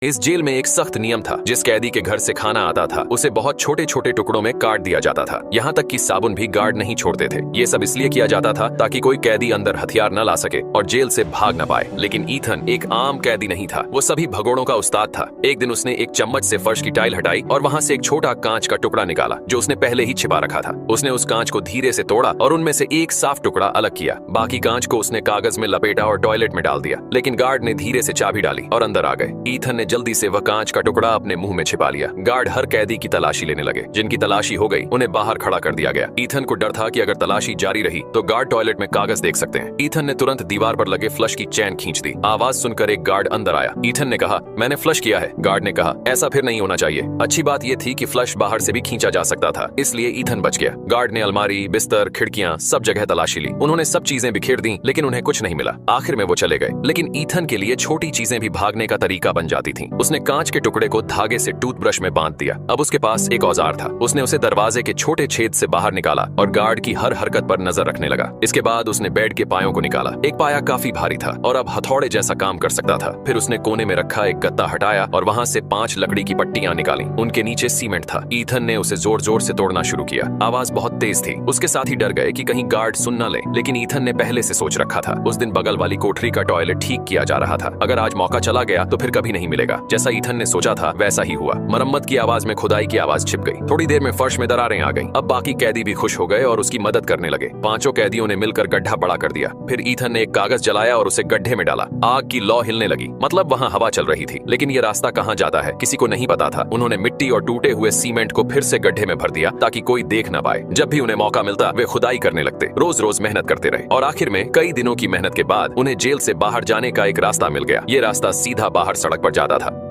इस जेल में एक सख्त नियम था। जिस कैदी के घर से खाना आता था उसे बहुत छोटे छोटे टुकड़ों में काट दिया जाता था। यहाँ तक कि साबुन भी गार्ड नहीं छोड़ते थे। ये सब इसलिए किया जाता था ताकि कोई कैदी अंदर हथियार न ला सके और जेल से भाग न पाए। लेकिन ईथन एक आम कैदी नहीं था, वो सभी भगोड़ों का उस्ताद था। एक दिन उसने एक चम्मच से फर्श की टाइल हटाई और वहाँ से एक छोटा कांच का टुकड़ा निकाला जो उसने पहले ही छिपा रखा था। उसने उस कांच को धीरे से तोड़ा और उनमें से एक साफ टुकड़ा अलग किया। बाकी कांच को उसने कागज में लपेटा और टॉयलेट में डाल दिया। लेकिन गार्ड ने धीरे से चाबी डाली और अंदर आ गए। ईथन ने जल्दी से वह कांच का टुकड़ा अपने मुंह में छिपा लिया। गार्ड हर कैदी की तलाशी लेने लगे। जिनकी तलाशी हो गई उन्हें बाहर खड़ा कर दिया गया। ईथन को डर था कि अगर तलाशी जारी रही तो गार्ड टॉयलेट में कागज देख सकते हैं। ईथन ने तुरंत दीवार पर लगे फ्लश की चैन खींच दी। आवाज सुनकर एक गार्ड अंदर आया। ईथन ने कहा, मैंने फ्लश किया है। गार्ड ने कहा, ऐसा फिर नहीं होना चाहिए। अच्छी बात यह थी कि फ्लश बाहर से भी खींचा जा सकता था, इसलिए ईथन बच गया। गार्ड ने अलमारी, बिस्तर, खिड़कियां सब जगह तलाशी ली। उन्होंने सब चीजें बिखेर दी लेकिन उन्हें कुछ नहीं मिला। आखिर में वो चले गए। लेकिन ईथन के लिए छोटी चीजें भी भागने का तरीका बन जाती थी। उसने कांच के टुकड़े को धागे से टूथब्रश में बांध दिया। अब उसके पास एक औजार था। उसने उसे दरवाजे के छोटे छेद से बाहर निकाला और गार्ड की हर हरकत पर नजर रखने लगा। इसके बाद उसने बेड के पायों को निकाला। एक पाया काफी भारी था और अब हथौड़े जैसा काम कर सकता था। फिर उसने कोने में रखा एक गत्ता हटाया और वहां से 5 लकड़ी की पट्टियां निकाली। उनके नीचे सीमेंट था। ईथन ने उसे जोर जोर से तोड़ना शुरू किया। आवाज बहुत तेज थी। उसके साथ ही डर गए कि कहीं गार्ड सुन न ले। लेकिन ईथन ने पहले से सोच रखा था। उस दिन बगल वाली कोठरी का टॉयलेट ठीक किया जा रहा था। अगर आज मौका चला गया तो फिर कभी नहीं मिलेगा। जैसा ईथन ने सोचा था वैसा ही हुआ। मरम्मत की आवाज में खुदाई की आवाज छिप गई। थोड़ी देर में फर्श में दरारें आ गईं। अब बाकी कैदी भी खुश हो गए और उसकी मदद करने लगे। 5 कैदियों ने मिलकर गड्ढा बड़ा कर दिया। फिर ईथन ने एक कागज जलाया और उसे गड्ढे में डाला। आग की लौ हिलने लगी, मतलब वहाँ हवा चल रही थी। लेकिन ये रास्ता कहाँ जाता है किसी को नहीं पता था। उन्होंने मिट्टी और टूटे हुए सीमेंट को फिर से गड्ढे में भर दिया ताकि कोई देख न पाए। जब भी उन्हें मौका मिलता वे खुदाई करने लगते। रोज रोज मेहनत करते रहे और आखिर में कई दिनों की मेहनत के बाद उन्हें जेल से बाहर जाने का एक रास्ता मिल गया। ये रास्ता सीधा बाहर सड़क पर जाता था।